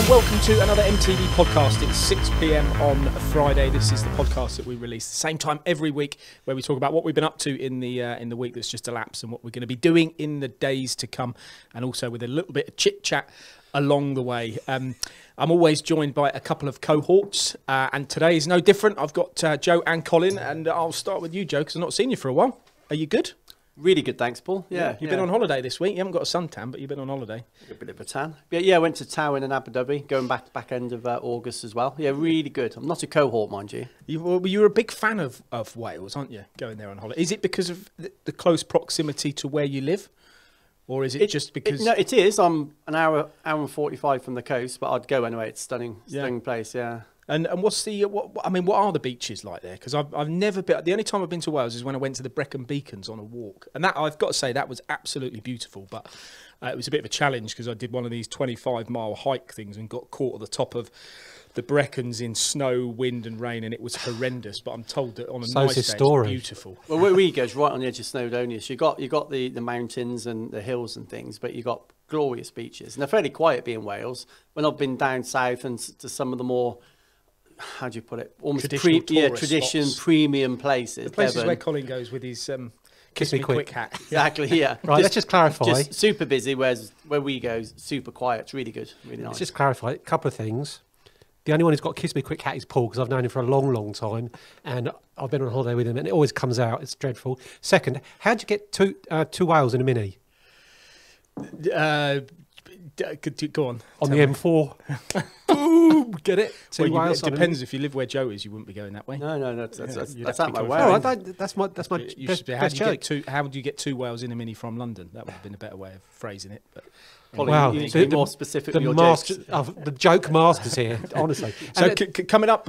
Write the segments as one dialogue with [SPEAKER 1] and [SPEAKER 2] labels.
[SPEAKER 1] and welcome to another MTD podcast. It's 6 p.m. on a Friday. This is the podcast that we release the same time every week, where we talk about what we've been up to in the week that's just elapsed and what we're going to be doing in the days to come, and also with a little bit of chit chat along the way. I'm always joined by a couple of cohorts, and today is no different. I've got Joe and Colin, and I'll start with you, Joe, because I've not seen you for a while. Are you good?
[SPEAKER 2] Really good, thanks, Paul. Yeah.
[SPEAKER 1] You've been on holiday this week. You haven't got a suntan, but you've been on holiday.
[SPEAKER 2] A bit of a tan. Yeah, I went to Towyn and Abu Dhabi, going back end of August as well. Yeah, really good. I'm not a cohort, mind you.
[SPEAKER 1] You're a big fan of Wales, aren't you, going there on holiday? Is it because of the close proximity to where you live? Or is it just because...
[SPEAKER 2] No, it is. I'm an hour and 45 from the coast, but I'd go anyway. It's stunning place, yeah.
[SPEAKER 1] And what's the what are the beaches like there? Because I've never been. The only time I've been to Wales is when I went to the Brecon Beacons on a walk, and that, I've got to say, that was absolutely beautiful. But it was a bit of a challenge because I did one of these 25-mile hike things and got caught at the top of the Brecons in snow, wind, and rain, and it was horrendous. But I'm told that on a nice day, it's beautiful.
[SPEAKER 2] Well, where we go is right on the edge of Snowdonia. So you got the mountains and the hills and things, but you got glorious beaches, and they're fairly quiet being Wales. When I've been down south and to some of the more, how do you put it? Almost tradition, premium places.
[SPEAKER 1] The places where Colin goes with his kiss me quick hat.
[SPEAKER 2] Exactly, yeah.
[SPEAKER 3] Right, let's just clarify.
[SPEAKER 2] Just super busy, whereas where we go, super quiet. It's really good, really nice.
[SPEAKER 3] Let's just clarify a couple of things. The only one who's got kiss me quick hat is Paul, because I've known him for a long, long time, and I've been on holiday with him, and it always comes out. It's dreadful. Second, how'd you get to Wales in a Mini?
[SPEAKER 1] Go on.
[SPEAKER 3] On the M4.
[SPEAKER 1] Boom! Get it?
[SPEAKER 3] Well,
[SPEAKER 1] it depends. If you live where Joe is, you wouldn't be going that way.
[SPEAKER 2] No, that's out my way.
[SPEAKER 3] Oh, that's my
[SPEAKER 1] How would you get to Wales in a Mini from London? That would have been a better way of phrasing it. But
[SPEAKER 2] wow, you need to be more specific with your jokes.
[SPEAKER 3] The joke masters here, honestly.
[SPEAKER 1] So coming up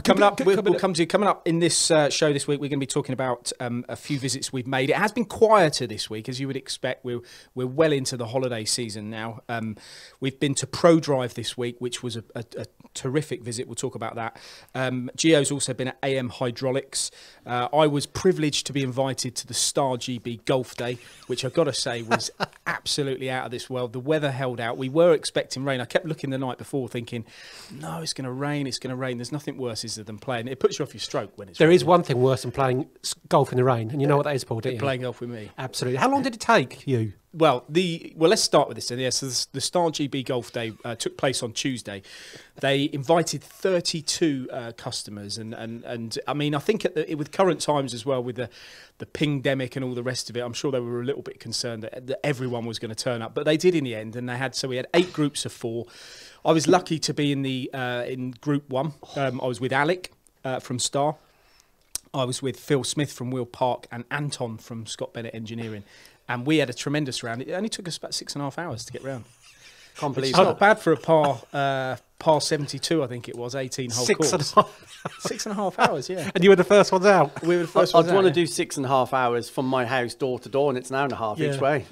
[SPEAKER 1] in this show this week, we're going to be talking about a few visits we've made. It has been quieter this week, as you would expect. We're well into the holiday season now. We've been to Prodrive this week, which was a terrific visit. We'll talk about that. Gio's also been at AM Hydraulics. I was privileged to be invited to the Star GB Golf Day, which I've got to say was absolutely out of this world. The weather held out. We were expecting rain. I kept looking the night before thinking, no, it's going to rain. There's nothing worse, is there, than playing. It puts you off your stroke when it's raining.
[SPEAKER 3] There is one thing worse than playing golf in the rain, and you know what that is, Paul, don't you?
[SPEAKER 1] Playing golf with me.
[SPEAKER 3] Absolutely. How long did it take you?
[SPEAKER 1] Well, let's start with this. So the Star GB Golf Day took place on Tuesday. They invited 32 customers, and I mean, I think with current times as well, with the pingdemic and all the rest of it, I'm sure they were a little bit concerned that everyone was going to turn up, but they did in the end. And we had 8 groups of 4. I was lucky to be in group 1. I was with Alec from Star. I was with Phil Smith from Wheel Park and Anton from Scott Bennett Engineering. And we had a tremendous round. It only took us about 6.5 hours to get round.
[SPEAKER 2] Can't believe
[SPEAKER 1] it's not bad for a par 72, I think it was, 18-hole course. 6.5 hours, yeah.
[SPEAKER 3] And you were the first ones out?
[SPEAKER 1] We were the first ones out.
[SPEAKER 2] I'd want to do 6.5 hours from my house door to door, and it's an hour and a half each way.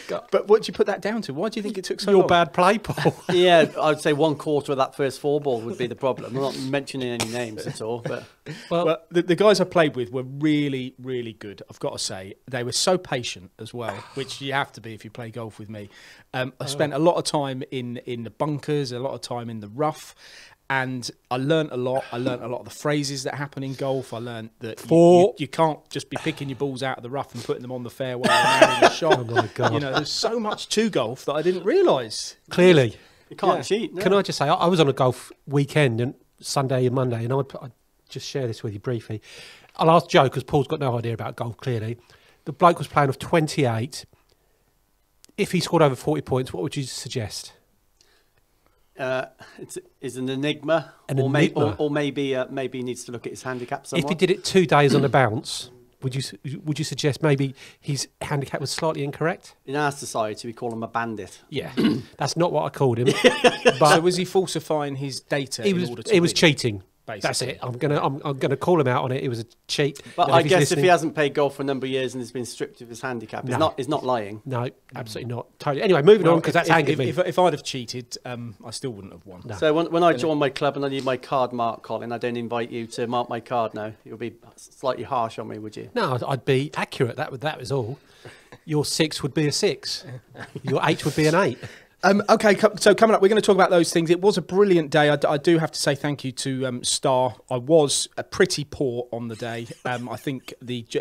[SPEAKER 1] But what do you put that down to? Why do you think it took so long?
[SPEAKER 3] Your bad play, Paul.
[SPEAKER 2] Yeah, I'd say 1/4 of that first 4 ball would be the problem. I'm not mentioning any names at all. But
[SPEAKER 1] well, the guys I played with were really, really good, I've got to say. They were so patient as well, which you have to be if you play golf with me. I spent a lot of time in the bunkers, a lot of time in the rough, and I learnt a lot. I learnt a lot of the phrases that happen in golf. I learnt that you can't just be picking your balls out of the rough and putting them on the fairway and having a shot.
[SPEAKER 3] Oh my God.
[SPEAKER 1] You know, there's so much to golf that I didn't realise.
[SPEAKER 3] Clearly.
[SPEAKER 2] You can't cheat. No.
[SPEAKER 3] Can I just say, I was on a golf weekend, and Sunday and Monday, and I'd just share this with you briefly. I'll ask Joe, because Paul's got no idea about golf, clearly. The bloke was playing off 28. If he scored over 40 points, what would you suggest?
[SPEAKER 2] It's an enigma, or maybe he needs to look at his handicap somewhat.
[SPEAKER 3] If he did it 2 days on the bounce, would you suggest maybe his handicap was slightly incorrect?
[SPEAKER 2] In our society, we call him a bandit.
[SPEAKER 3] Yeah, that's not what I called him.
[SPEAKER 1] But so was he falsifying his data?
[SPEAKER 3] He was cheating. Basically. That's it. I'm gonna call him out on it. It was a cheat.
[SPEAKER 2] But I guess if he hasn't played golf for a number of years and has been stripped of his handicap, he's not lying.
[SPEAKER 3] No, absolutely not. Totally. Anyway, moving on, because that's angered me.
[SPEAKER 1] If I'd have cheated, I still wouldn't have won.
[SPEAKER 2] No. So when I join my club and I need my card marked, Colin, I don't invite you to mark my card now. You'll be slightly harsh on me, would you?
[SPEAKER 3] No, I'd be accurate. That was all. Your 6 would be a 6. Your 8 would be an 8.
[SPEAKER 1] Okay, so coming up, we're going to talk about those things. It was a brilliant day. I do have to say thank you to Star. I was pretty poor on the day. I think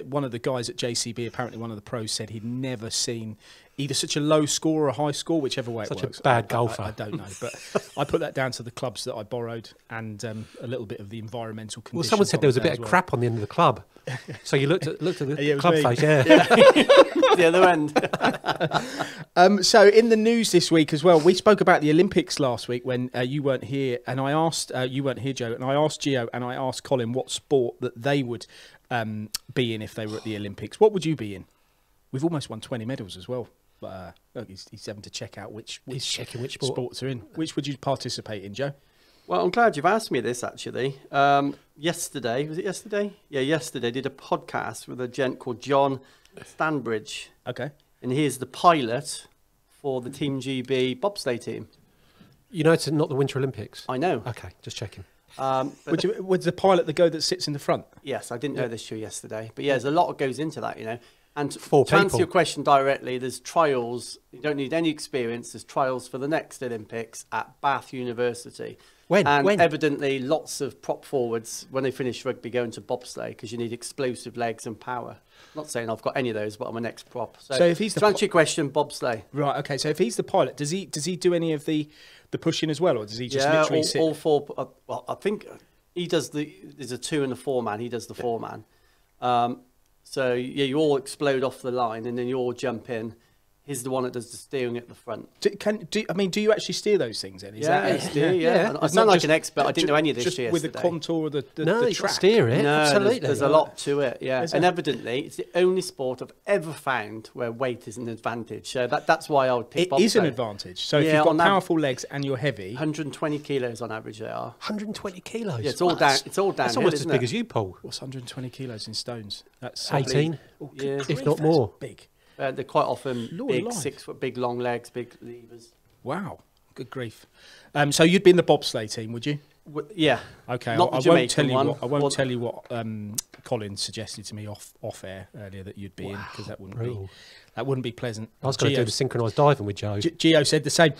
[SPEAKER 1] one of the guys at JCB, apparently one of the pros, said he'd never seen either such a low score or a high score, whichever way it works.
[SPEAKER 3] Such a bad golfer.
[SPEAKER 1] I don't know, but I put that down to the clubs that I borrowed and a little bit of the environmental conditions.
[SPEAKER 3] Well, someone said there was a bit of crap on the end of the club. So you looked at the club
[SPEAKER 1] me.
[SPEAKER 3] face, yeah.
[SPEAKER 2] The other end.
[SPEAKER 1] So in the news this week as well, we spoke about the Olympics last week when you weren't here, and I asked you weren't here, Joe, and I asked Gio and I asked Colin what sport that they would be in if they were at the Olympics. What would you be in? We've almost won 20 medals as well. But look, he's having to check out which sports are in. Which would you participate in, Joe?
[SPEAKER 2] Well, I'm glad you've asked me this, actually. Yesterday, was it yesterday? Yeah, yesterday, did a podcast with a gent called John Stanbridge.
[SPEAKER 1] Okay.
[SPEAKER 2] And he's the pilot for the Team GB bobsleigh team.
[SPEAKER 3] You know it's not the Winter Olympics?
[SPEAKER 2] I know.
[SPEAKER 3] Okay, just checking.
[SPEAKER 1] Would the pilot that sits in the front?
[SPEAKER 2] Yes, I didn't know this till yesterday. But yeah, there's a lot that goes into that, you know. And
[SPEAKER 3] to
[SPEAKER 2] answer your question directly, there's trials. You don't need any experience. There's trials for the next Olympics at Bath University.
[SPEAKER 3] When?
[SPEAKER 2] Evidently, lots of prop forwards, when they finish rugby, go into bobsleigh because you need explosive legs and power. I'm not saying I've got any of those, but I'm an ex-prop. So if he's to answer your question, bobsleigh.
[SPEAKER 1] Right, okay. So if he's the pilot, does he do any of the pushing as well, or does he just literally sit?
[SPEAKER 2] All four. Well, I think he does there's a 2 and a 4 man. He does the 4 man. So, yeah, you all explode off the line and then you all jump in. He's the one that does the steering at the front.
[SPEAKER 1] Do you actually steer those things then?
[SPEAKER 2] I sound like an expert. I didn't know any of this
[SPEAKER 1] just
[SPEAKER 2] yesterday.
[SPEAKER 1] With the contour of the
[SPEAKER 3] you
[SPEAKER 1] track.
[SPEAKER 3] Steer it.
[SPEAKER 2] No,
[SPEAKER 3] absolutely.
[SPEAKER 2] there's a lot to it, yeah. And evidently, it's the only sport I've ever found where weight is an advantage. So that's why I would pick bobsleigh.
[SPEAKER 1] It is an advantage. So if you've got powerful legs and you're heavy...
[SPEAKER 2] 120 kilos on average they are.
[SPEAKER 3] 120 kilos?
[SPEAKER 2] Yeah, it's all down. That's
[SPEAKER 3] almost as big as you, Paul.
[SPEAKER 1] What's 120 kilos in stones? That's
[SPEAKER 3] 18,
[SPEAKER 2] yeah.
[SPEAKER 3] if not more.
[SPEAKER 1] Big.
[SPEAKER 2] They're quite often big,
[SPEAKER 1] alive.
[SPEAKER 2] 6 foot, big long legs, big levers.
[SPEAKER 1] Wow, good grief. So you'd be in the bobsleigh team, would you?
[SPEAKER 2] Yeah.
[SPEAKER 1] Okay.
[SPEAKER 2] Not
[SPEAKER 1] I
[SPEAKER 2] the
[SPEAKER 1] won't tell you
[SPEAKER 2] one.
[SPEAKER 1] what. I won't tell you what Colin suggested to me off air earlier that you'd be in, because that wouldn't be pleasant.
[SPEAKER 3] I was going to do the synchronised diving with Joe.
[SPEAKER 1] Gio said the same.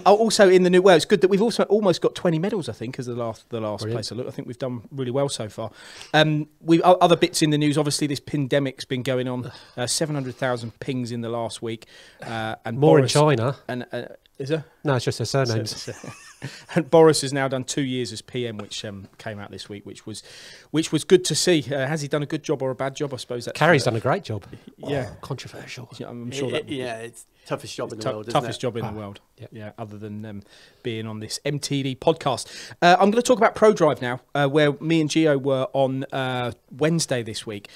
[SPEAKER 1] Also in the new, well, it's good that we've also almost got 20 medals, I think, as the last place I looked. I think we've done really well so far. Other bits in the news, obviously this pandemic's been going on. 700,000 pings in the last week, and
[SPEAKER 3] more
[SPEAKER 1] Boris,
[SPEAKER 3] in China.
[SPEAKER 1] And is there?
[SPEAKER 3] No, it's just their surnames.
[SPEAKER 1] And Boris has now done 2 years as PM, which came out this week, which was good to see. Has he done a good job or a bad job? I suppose that's
[SPEAKER 3] Carrie's done a great job.
[SPEAKER 1] Yeah,
[SPEAKER 3] controversial.
[SPEAKER 1] Yeah, I'm sure
[SPEAKER 2] it's toughest job in the world.
[SPEAKER 1] Toughest job in the world. Yeah, other than being on this MTD podcast. I'm going to talk about Prodrive now, where me and Gio were on Wednesday this week.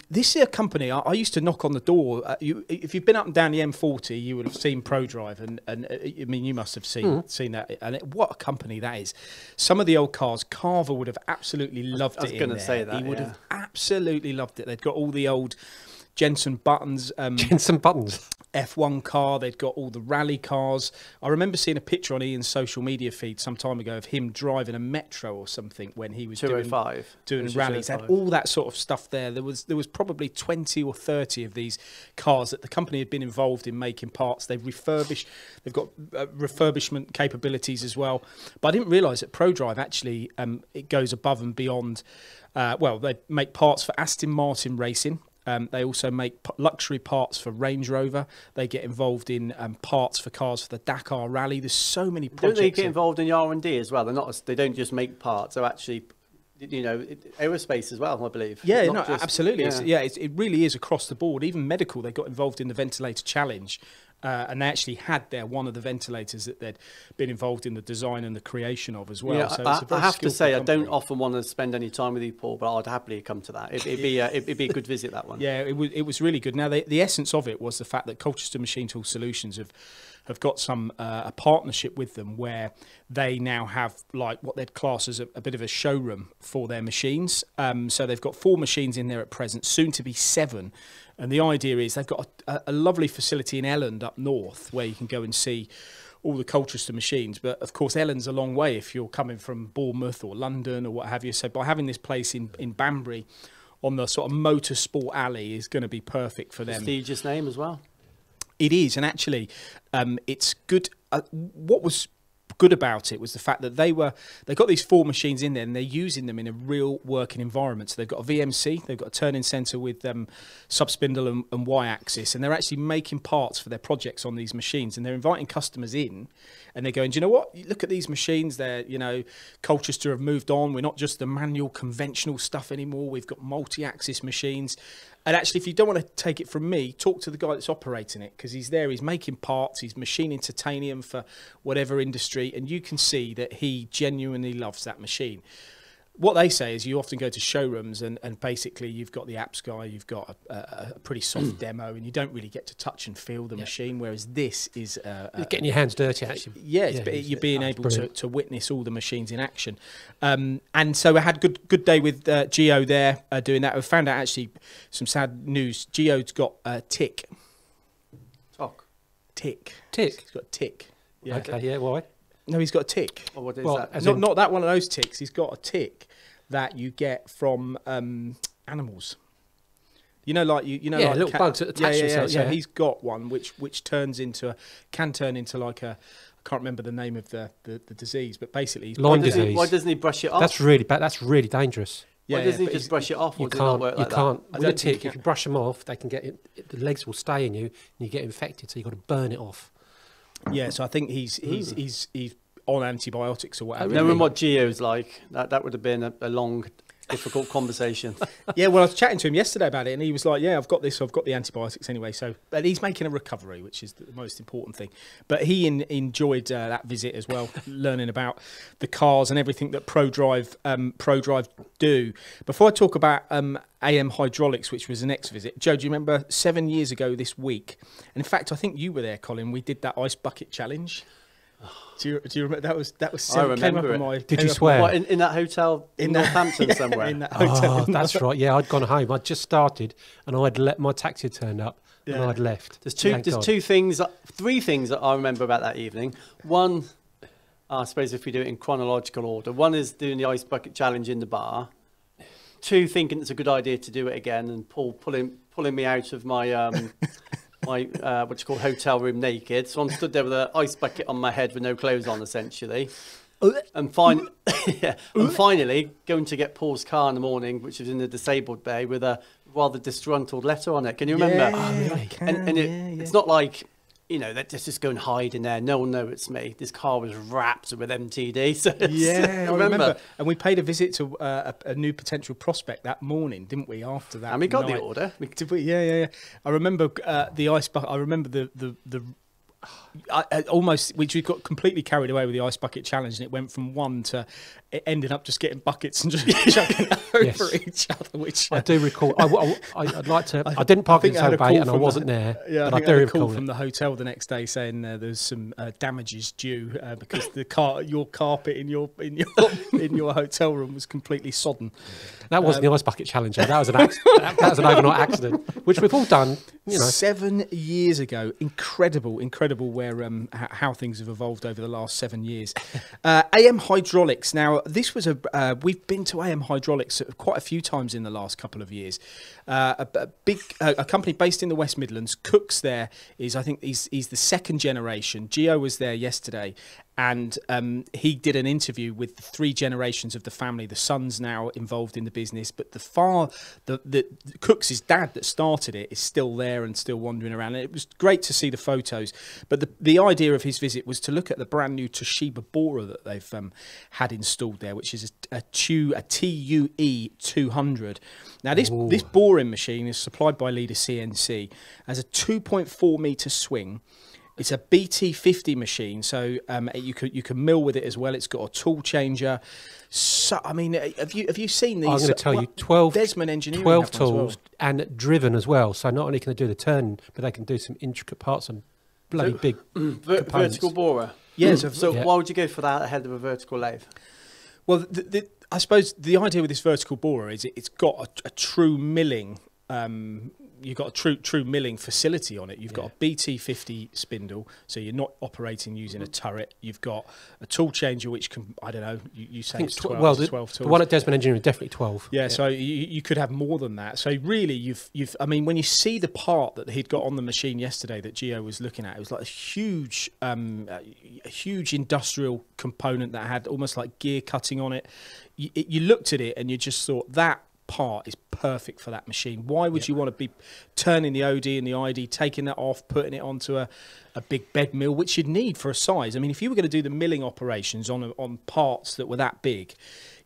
[SPEAKER 1] This is a company I used to knock on the door. If you've been up and down the M40, you would have seen Prodrive, and I mean you must have seen that. And what a company that is! Some of the old cars, Carver would have absolutely loved it. I was
[SPEAKER 2] going to say that
[SPEAKER 1] he would have absolutely loved it. They'd got all the old Jensen Buttons.
[SPEAKER 3] Jensen Buttons.
[SPEAKER 1] F1 car, they'd got all the rally cars. I remember seeing a picture on Ian's social media feed some time ago of him driving a Metro or something when he was doing rallies. Had all that sort of stuff there. There was probably 20 or 30 of these cars that the company had been involved in making parts. They've got refurbishment capabilities as well. But I didn't realise that Prodrive actually it goes above and beyond. They make parts for Aston Martin Racing. They also make luxury parts for Range Rover. They get involved in parts for cars for the Dakar Rally. There's so many projects.
[SPEAKER 2] Don't they get involved in the R&D as well? They don't just make parts. They're actually, aerospace as well, I believe.
[SPEAKER 1] Yeah, absolutely. Yeah. It really is across the board. Even medical, they got involved in the ventilator challenge. And they actually had one of the ventilators that they'd been involved in the design and the creation of as well.
[SPEAKER 2] Yeah,
[SPEAKER 1] so
[SPEAKER 2] I have to say, company. I don't often want to spend any time with you, Paul, but I'd happily come to that. It'd be a good visit, that one.
[SPEAKER 1] Yeah, it was really good. Now, the essence of it was the fact that Colchester Machine Tool Solutions have got a partnership with them where they now have like what they'd class as a bit of a showroom for their machines. So they've got 4 machines in there at present, soon to be 7. And the idea is they've got a lovely facility in Elland up north where you can go and see all the Colchester machines. But, of course, Elland's a long way if you're coming from Bournemouth or London or what have you. So by having this place in Banbury on the sort of motorsport alley is going to be perfect for them.
[SPEAKER 2] Prestigious name as well.
[SPEAKER 1] It is, and actually, it's good. What was good about it was the fact that they got these 4 machines in there, and they're using them in a real working environment. So they've got a VMC, they've got a turning centre with subspindle and Y-axis, and they're actually making parts for their projects on these machines, and they're inviting customers in, and they're going, do you know what? Look at these machines. They're, Colchester have moved on. We're not just the manual conventional stuff anymore. We've got multi-axis machines. And actually, if you don't want to take it from me, talk to the guy that's operating it, because he's there, he's making parts, he's machining titanium for whatever industry, and you can see that he genuinely loves that machine. What they say is you often go to showrooms and basically you've got the apps guy, you've got a pretty soft demo, and you don't really get to touch and feel the machine, whereas this is...
[SPEAKER 3] You're getting your hands dirty, actually.
[SPEAKER 1] Yeah, you're being able to witness all the machines in action. And so I had a good day with Geo there doing that. I found out actually some sad news. Geo's got a tick. Tick.
[SPEAKER 3] Tick?
[SPEAKER 1] He's got a tick. Yeah.
[SPEAKER 3] Okay, yeah, why?
[SPEAKER 1] No, he's got a tick.
[SPEAKER 2] Well, what is that?
[SPEAKER 1] Not that one of those ticks. He's got a tick that you get from animals. Like
[SPEAKER 3] little bugs that attach themselves.
[SPEAKER 1] So he's got one which can turn into like a, I can't remember the name of the disease, but basically
[SPEAKER 3] Lyme disease.
[SPEAKER 2] Why doesn't he brush it off?
[SPEAKER 3] That's really bad. That's really dangerous.
[SPEAKER 2] Why doesn't he just brush it off?
[SPEAKER 3] You can't. With a tick, if you brush them off, they can get the legs will stay in you, and you get infected. So you've got to burn it off.
[SPEAKER 1] Yeah, so I think he's on antibiotics or whatever.
[SPEAKER 2] Knowing what Geo's like, that would have been a long, difficult conversation.
[SPEAKER 1] Yeah, well, I was chatting to him yesterday about it, and he was like, "Yeah, I've got this. I've got the antibiotics anyway." So, but he's making a recovery, which is the most important thing. But he enjoyed that visit as well, learning about the cars and everything that Prodrive do. Before I talk about AM Hydraulics, which was the next visit, Joe, do you remember 7 years ago this week? And in fact, I think you were there, Colin. We did that ice bucket challenge. Do you remember that was
[SPEAKER 2] I remember it.
[SPEAKER 3] Did you swear?
[SPEAKER 2] What, in that hotel in Northampton somewhere?
[SPEAKER 1] In that hotel.
[SPEAKER 3] Oh, that's right. Yeah, I'd gone home. I'd just started, and I'd let my taxi turned up, and I'd left.
[SPEAKER 2] There's three things that I remember about that evening. One, I suppose if we do it in chronological order, one is doing the ice bucket challenge in the bar. 2, thinking it's a good idea to do it again, and Paul pulling me out of my my what you call hotel room naked. So I'm stood there with an ice bucket on my head with no clothes on, essentially. And finally going to get Paul's car in the morning, which was in the disabled bay, with a rather disgruntled letter on it. Can you remember?
[SPEAKER 1] Yeah, I can.
[SPEAKER 2] It's not like, let's just go and hide in there. No one know it's me. This car was wrapped with MTD. So
[SPEAKER 1] I remember. And we paid a visit to a new potential prospect that morning, didn't we? After that,
[SPEAKER 2] and we got the order.
[SPEAKER 1] Did we? Yeah. I remember the ice bucket. I remember the we got completely carried away with the ice bucket challenge, and it went from 1 to it ended up just getting buckets and just chucking over each other. Which
[SPEAKER 3] I do recall. I'd like to. I didn't park in the bay, and I wasn't there.
[SPEAKER 1] Yeah,
[SPEAKER 3] but
[SPEAKER 1] I had a call
[SPEAKER 3] recall
[SPEAKER 1] from the hotel the next day saying there's some damages due because your carpet in your hotel room was completely sodden.
[SPEAKER 3] That wasn't the ice bucket challenge. That was an accident. That was an overnight accident, which we've all done.
[SPEAKER 1] 7 years ago. Incredible where how things have evolved over the last 7 years. AM Hydraulics. Now, this was we've been to AM Hydraulics quite a few times in the last couple of years. A company based in the West Midlands. Cook's there is, I think he's the second generation. Gio was there yesterday, and he did an interview with the 3 generations of the family. The son's now involved in the business, but the Cook's dad that started it is still there and still wandering around. And it was great to see the photos. But the idea of his visit was to look at the brand new Toshiba borer that they've had installed there, which is a TUE 200. Now, this boring machine is supplied by Leader CNC, has a 2.4 metre swing. It's a BT50 machine, so you can mill with it as well. It's got a tool changer. So, I mean, have you seen these?
[SPEAKER 3] I'm going to tell you, 12
[SPEAKER 1] Desmond Engineering
[SPEAKER 3] 12 tools and driven as well. So not only can they do the turn, but they can do some intricate parts and bloody big
[SPEAKER 2] vertical borer.
[SPEAKER 1] Yeah.
[SPEAKER 2] Why would you go for that ahead of a vertical lathe?
[SPEAKER 1] Well, I suppose the idea with this vertical borer is it's got a true milling you've got a true milling facility on it. You've got a BT50 spindle, so you're not operating using a turret. You've got a tool changer, which can, I don't know, you say it's 12 tools.
[SPEAKER 3] The one at Desmond Engineering is definitely 12.
[SPEAKER 1] Yeah, so you could have more than that. So really, you've. I mean, when you see the part that he'd got on the machine yesterday that Gio was looking at, it was like a huge industrial component that had almost like gear cutting on it. You looked at it and you just thought that part is perfect for that machine. Why would you want to be turning the OD and the ID, taking that off, putting it onto a big bed mill, which you'd need for a size? I mean, if you were going to do the milling operations on parts that were that big,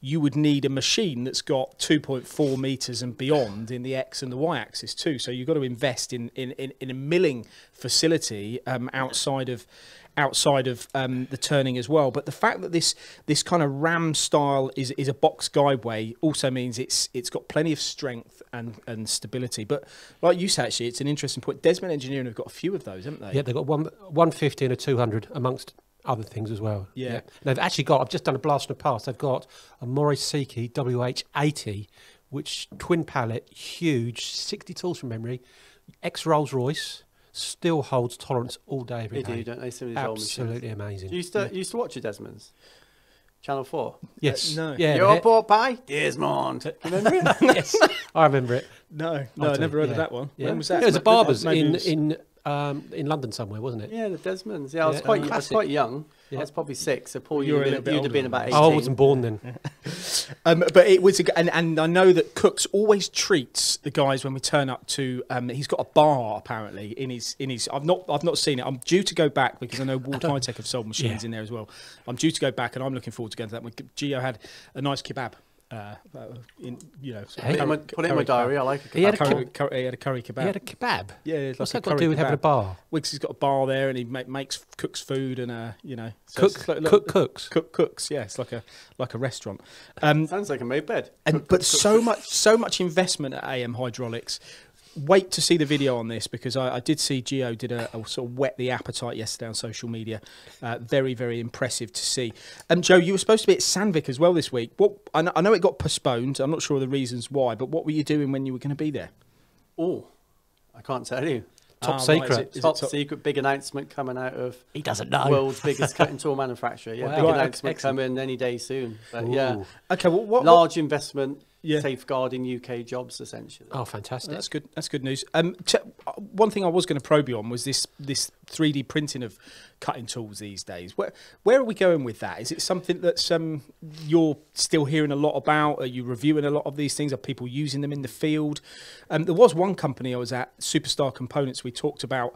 [SPEAKER 1] you would need a machine that's got 2.4 meters and beyond in the X and the Y axis too. So you've got to invest in a milling facility outside of the turning as well. But the fact that this kind of ram style is a box guideway also means it's got plenty of strength and stability. But like you said, actually, it's an interesting point. Desmond Engineering have got a few of those, haven't they?
[SPEAKER 3] Yeah, they've got 150 and a 200 amongst other things as well.
[SPEAKER 1] Yeah.
[SPEAKER 3] They've actually got, I've just done a blast from the past, they've got a Morisiki WH80, which twin pallet, huge, 60 tools from memory, ex-Rolls Royce, still holds tolerance all day, every day.
[SPEAKER 2] They do, don't they? Some of these old machines.
[SPEAKER 3] Absolutely amazing.
[SPEAKER 2] You used to watch your Desmonds? Channel 4?
[SPEAKER 3] Yes.
[SPEAKER 1] No.
[SPEAKER 3] Yeah,
[SPEAKER 2] You're bought by Desmond. Remember it?
[SPEAKER 3] yes, I remember it.
[SPEAKER 1] No, I never heard of that one.
[SPEAKER 3] Yeah.
[SPEAKER 1] When was that?
[SPEAKER 3] It was a barber's
[SPEAKER 1] Maybe
[SPEAKER 3] in London somewhere, wasn't it?
[SPEAKER 2] Yeah, the Desmonds. Yeah, I was quite young.
[SPEAKER 3] Yeah.
[SPEAKER 2] I was probably 6. So Paul,
[SPEAKER 1] You were a little
[SPEAKER 2] you'd
[SPEAKER 1] bit
[SPEAKER 2] have
[SPEAKER 1] older
[SPEAKER 2] been
[SPEAKER 1] than
[SPEAKER 2] about
[SPEAKER 1] me.
[SPEAKER 2] 18.
[SPEAKER 3] Oh, I wasn't born then.
[SPEAKER 1] But it was, and I know that Cooks always treats the guys when we turn up to. He's got a bar apparently in his. I've not seen it. I'm due to go back because I know Walt High-Tech have sold machines in there as well. I'm due to go back, and I'm looking forward to going to that. Gio had a nice kebab. Put
[SPEAKER 2] it in my diary. I like a kebab.
[SPEAKER 3] He had
[SPEAKER 1] He had a curry kebab.
[SPEAKER 3] He had a kebab.
[SPEAKER 1] Yeah,
[SPEAKER 3] What's that got to do with having a bar?
[SPEAKER 1] Wiggs has got a bar there, and he makes Cooks food, and Cooks. Yeah, it's like a restaurant.
[SPEAKER 2] Sounds like a made bed.
[SPEAKER 1] But so much investment at AM Hydraulics. Wait to see the video on this, because I did see Gio did a sort of whet the appetite yesterday on social media. Very, very impressive to see. Joe, you were supposed to be at Sandvik as well this week. I know it got postponed. I'm not sure of the reasons why, but what were you doing when you were going to be there?
[SPEAKER 2] Oh, I can't tell you.
[SPEAKER 3] Top secret.
[SPEAKER 2] Top secret, big announcement coming out of
[SPEAKER 3] He doesn't know.
[SPEAKER 2] world's biggest cutting tool manufacturer. Yeah,
[SPEAKER 3] Wow.
[SPEAKER 2] big
[SPEAKER 3] Right,
[SPEAKER 2] announcement
[SPEAKER 3] excellent.
[SPEAKER 2] coming any day soon. But
[SPEAKER 3] Ooh.
[SPEAKER 2] yeah,
[SPEAKER 1] Okay, well,
[SPEAKER 2] large investment,
[SPEAKER 1] Yeah.
[SPEAKER 2] safeguarding UK jobs essentially.
[SPEAKER 3] Oh, fantastic.
[SPEAKER 1] That's good. That's good news. One thing I was going to probe you on was this 3D printing of cutting tools these days. Where are we going with that? Is it something that's you're still hearing a lot about? Are you reviewing a lot of these things? Are people using them in the field? There was one company I was at, Superstar Components, we talked about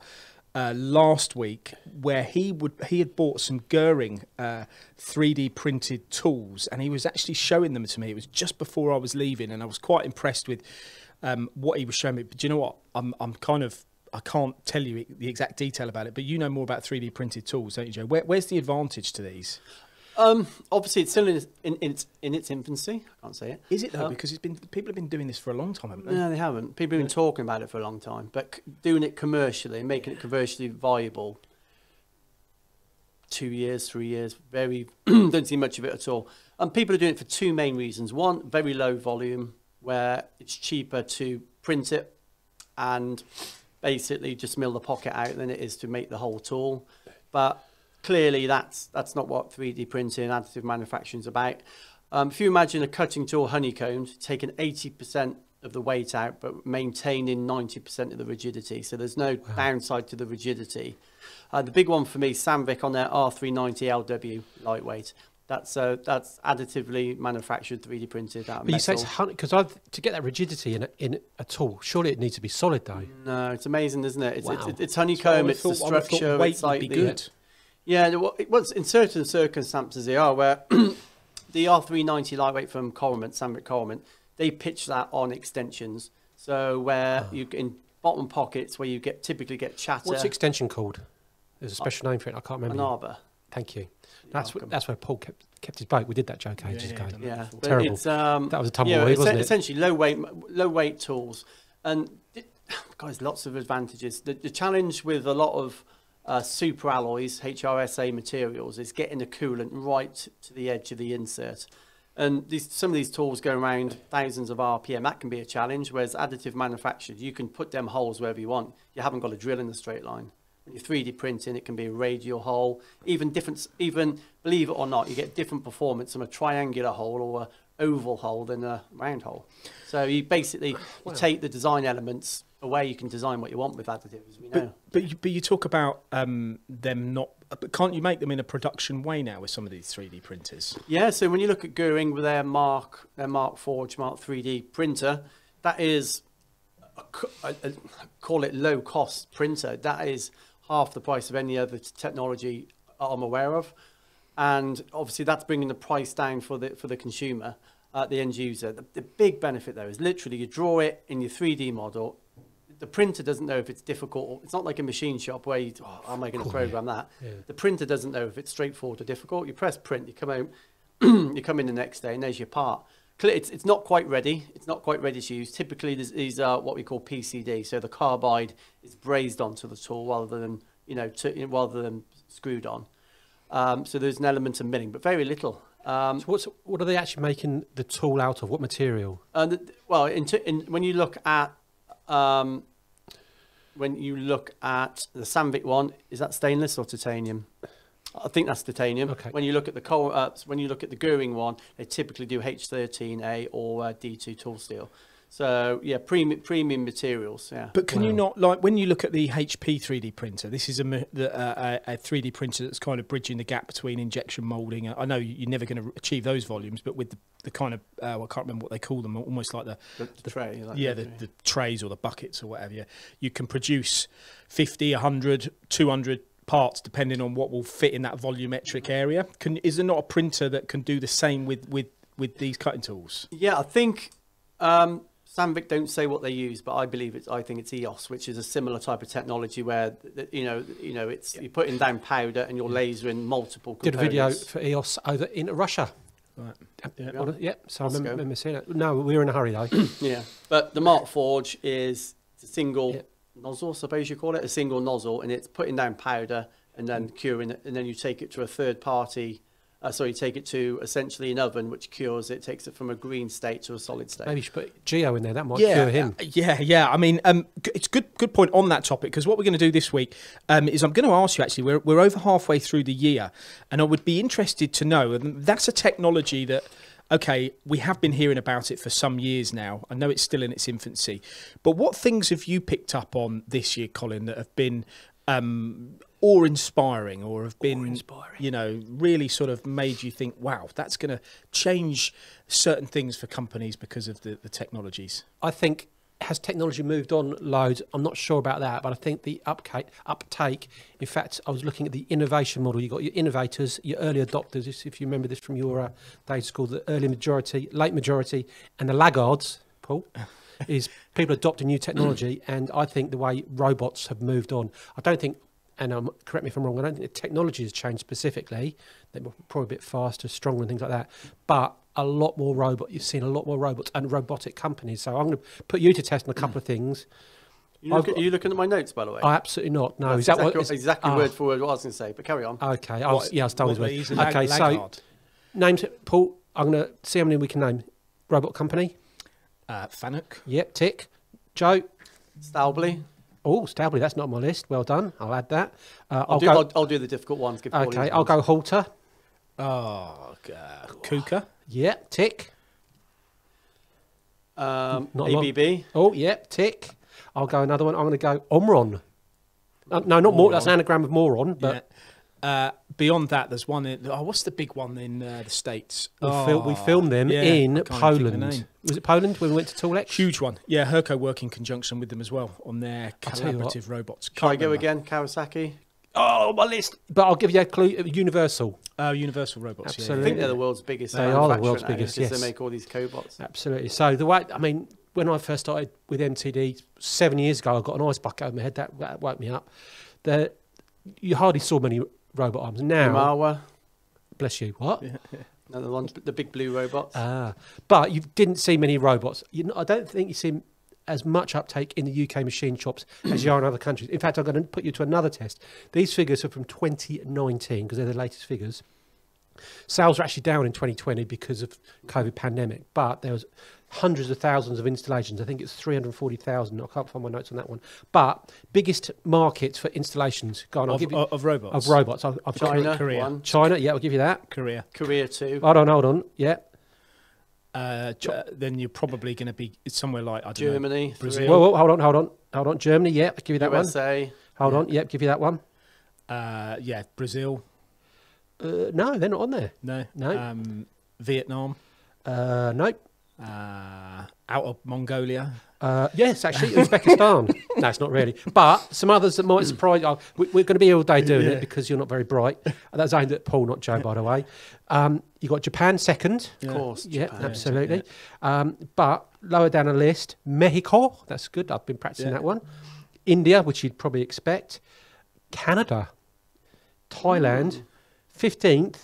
[SPEAKER 1] last week, where he had bought some Goering 3D printed tools, and he was actually showing them to me. It was just before I was leaving, and I was quite impressed with what he was showing me. But do you know what? I can't tell you the exact detail about it, but you know more about 3D printed tools, don't you, Joe? Where's the advantage to these?
[SPEAKER 2] Obviously, it's still in its infancy. I can't say it.
[SPEAKER 1] Is it though? Because people have been doing this for a long time, haven't they?
[SPEAKER 2] No, they haven't. People have been talking about it for a long time, but doing it commercially, making it commercially viable, 2 years, 3 years, don't see much of it at all. And people are doing it for two main reasons. One, very low volume, where it's cheaper to print it and basically just mill the pocket out than it is to make the whole tool. But clearly, that's not what 3D printing, additive manufacturing is about. If you imagine a cutting tool honeycombed, taking 80% of the weight out, but maintaining 90% of the rigidity. So there's no downside to the rigidity. The big one for me, Sandvik on their R390 LW lightweight. That's additively manufactured, 3D printed out of
[SPEAKER 3] But you say
[SPEAKER 2] metal.
[SPEAKER 3] it's because to get that rigidity in a tool, surely it needs to be solid though.
[SPEAKER 2] No, it's amazing, isn't it?
[SPEAKER 3] Wow.
[SPEAKER 2] It's honeycomb, it's the structure,
[SPEAKER 1] weight
[SPEAKER 2] it's like
[SPEAKER 1] would be
[SPEAKER 2] the...
[SPEAKER 1] good.
[SPEAKER 2] Yeah, it was in certain circumstances they are, where the R390 lightweight from Sandvik Coleman, they pitch that on extensions. So where you in bottom pockets where you typically get chatter.
[SPEAKER 3] What's the extension called? There's a special name for it. I can't remember.
[SPEAKER 2] An arbor.
[SPEAKER 3] Thank you. That's where Paul kept his boat. We did that joke ages ago.
[SPEAKER 2] Yeah, but
[SPEAKER 3] Terrible.
[SPEAKER 2] it's,
[SPEAKER 3] That was a tumbleweed, wasn't it?
[SPEAKER 2] Essentially low weight tools, and guys, lots of advantages. The challenge with a lot of super alloys, HRSA materials, is getting the coolant right to the edge of the insert. And some of these tools go around thousands of RPM. That can be a challenge, whereas additive manufactured, you can put them holes wherever you want. You haven't got to drill in a straight line. When you're 3D printing, it can be a radial hole, even believe it or not, you get different performance from a triangular hole or a oval hole than a round hole. So you basically you take the design elements away. You can design what you want with additives, as we know.
[SPEAKER 1] But you talk about them not. But can't you make them in a production way now with some of these 3D printers?
[SPEAKER 2] Yeah. So when you look at Goering with their Mark Forge Mark 3D printer, that is call it low cost printer. That is half the price of any other technology I'm aware of. And obviously that's bringing the price down for the consumer, the end user. The big benefit though is literally you draw it in your 3D model. The printer doesn't know if it's difficult. It's not like a machine shop where am I going to program that? Yeah. The printer doesn't know if it's straightforward or difficult. You press print, you come out, you come in the next day and there's your part. It's not quite ready. It's not quite ready to use. Typically these are what we call PCD. So the carbide is brazed onto the tool rather than screwed on. So there's an element of milling, but very little.
[SPEAKER 3] So what are they actually making the tool out of? What material?
[SPEAKER 2] When you look at the Sandvik one, is that stainless or titanium? I think that's titanium.
[SPEAKER 3] Okay.
[SPEAKER 2] When you look at the Goering one, they typically do H13A or D2 tool steel. So yeah, premium materials. Yeah.
[SPEAKER 1] But can you not, like when you look at the HP 3D printer? This is a 3D printer that's kind of bridging the gap between injection molding. I know you're never going to achieve those volumes, but with the kind of I can't remember what they call them, almost like the
[SPEAKER 2] tray.
[SPEAKER 1] The trays or the buckets or whatever. You can produce 50, 100, 200 parts depending on what will fit in that volumetric area. Is there not a printer that can do the same with these cutting tools?
[SPEAKER 2] Yeah, I think. Sandvik don't say what they use, but I think it's EOS, which is a similar type of technology where it's you're putting down powder and you're lasering multiple components.
[SPEAKER 3] Did a video for EOS over in Russia.
[SPEAKER 1] Right.
[SPEAKER 3] Yeah. So I remember seeing it. No, we were in a hurry though.
[SPEAKER 2] Yeah, but the Mark Forge is a single nozzle, I suppose you call it, a single nozzle, and it's putting down powder and then curing it, and then you take it to a third party. So you take it to essentially an oven, which cures it, takes it from a green state to a solid state.
[SPEAKER 3] Maybe you should put Geo in there. That might cure him.
[SPEAKER 1] Yeah. I mean, it's good point on that topic, because what we're going to do this week is I'm going to ask you, actually, we're over halfway through the year, and I would be interested to know, and that's a technology that, okay, we have been hearing about it for some years now. I know it's still in its infancy. But what things have you picked up on this year, Colin, that have been awe-inspiring or have been, really sort of made you think, wow, that's going to change certain things for companies because of the technologies?
[SPEAKER 3] I think, has technology moved on loads? I'm not sure about that, but I think the uptake, in fact, I was looking at the innovation model. You've got your innovators, your early adopters, if you remember this from your days school, the early majority, late majority, and the laggards, Paul, is people adopting new technology. And I think the way robots have moved on, I don't think, and correct me if I'm wrong, I don't think the technology has changed specifically. They're probably a bit faster, stronger and things like that. But a lot more you've seen a lot more robots and robotic companies. So I'm going to put you to test on a couple of things.
[SPEAKER 2] Are you looking at my notes, by the way?
[SPEAKER 3] Absolutely not. No,
[SPEAKER 2] that's exactly word for word what I was going to say, but carry on.
[SPEAKER 3] Okay, I was told his word. Okay, so names, Paul, I'm going to see how many we can name. Robot company?
[SPEAKER 1] Fanuc.
[SPEAKER 3] Yep, tick. Joe?
[SPEAKER 2] Staubley.
[SPEAKER 3] Oh, Staubley, that's not on my list. Well done. I'll add that.
[SPEAKER 2] I'll do the difficult ones.
[SPEAKER 3] Okay, I'll go Halter.
[SPEAKER 1] Oh, Kuka.
[SPEAKER 3] Yeah, tick.
[SPEAKER 2] ABB.
[SPEAKER 3] Oh, yeah, tick. I'll go another one. I'm going to go Omron. No, not more. That's an anagram of moron. But
[SPEAKER 1] beyond that, there's one. What's the big one in the States?
[SPEAKER 3] We filmed them in Poland. Was it Poland when we went to Toolex?
[SPEAKER 1] Huge one. Yeah, Herco work in conjunction with them as well on their collaborative robots.
[SPEAKER 2] Can I go again? Kawasaki.
[SPEAKER 3] Oh, my list. But I'll give you a clue. Universal.
[SPEAKER 1] Universal Robots.
[SPEAKER 3] Absolutely.
[SPEAKER 2] I think they're the world's biggest.
[SPEAKER 3] They are the world's biggest. Yes,
[SPEAKER 2] they make all these cobots.
[SPEAKER 3] Absolutely. So the way, I mean, when I first started with MTD 7 years ago, I got an ice bucket over my head. That woke me up. You hardly saw many robot arms. Now,
[SPEAKER 2] Imawa.
[SPEAKER 3] Bless you. What?
[SPEAKER 2] Another one, the big blue robots.
[SPEAKER 3] But you didn't see many robots. I don't think you see as much uptake in the UK machine shops as you are in other countries. In fact, I'm going to put you to another test. These figures are from 2019 because they're the latest figures. Sales are actually down in 2020 because of COVID pandemic, but there was hundreds of thousands of installations. I think it's 340,000. I can't find my notes on that one. But biggest markets for installations. Go on, I'll give you
[SPEAKER 1] of robots.
[SPEAKER 3] Of robots. I've
[SPEAKER 2] China,
[SPEAKER 1] Korea.
[SPEAKER 2] one.
[SPEAKER 3] China. Yeah, I'll give you that.
[SPEAKER 1] Korea.
[SPEAKER 2] Korea 2.
[SPEAKER 3] Hold on. Yeah.
[SPEAKER 1] Then you're probably going to be somewhere like, I don't
[SPEAKER 2] Germany,
[SPEAKER 1] know, Brazil.
[SPEAKER 3] Whoa, hold on. Germany. Yeah, I'll give you that
[SPEAKER 2] USA.
[SPEAKER 3] one. Hold on. Yeah, give you that one.
[SPEAKER 1] Yeah, Brazil.
[SPEAKER 3] No, they're not on there.
[SPEAKER 1] No. Vietnam.
[SPEAKER 3] Nope.
[SPEAKER 1] Out of Mongolia.
[SPEAKER 3] Yes, actually, Uzbekistan. No, it's not really. But some others that might surprise you. We're going to be here all day doing it because you're not very bright. That's aimed at Paul, not Joe, by the way. You got Japan second.
[SPEAKER 2] Of course.
[SPEAKER 3] Yeah,
[SPEAKER 2] Japan.
[SPEAKER 3] absolutely. But lower down the list, Mexico. That's good. I've been practicing that one. India, which you'd probably expect. Canada. Thailand. 15th.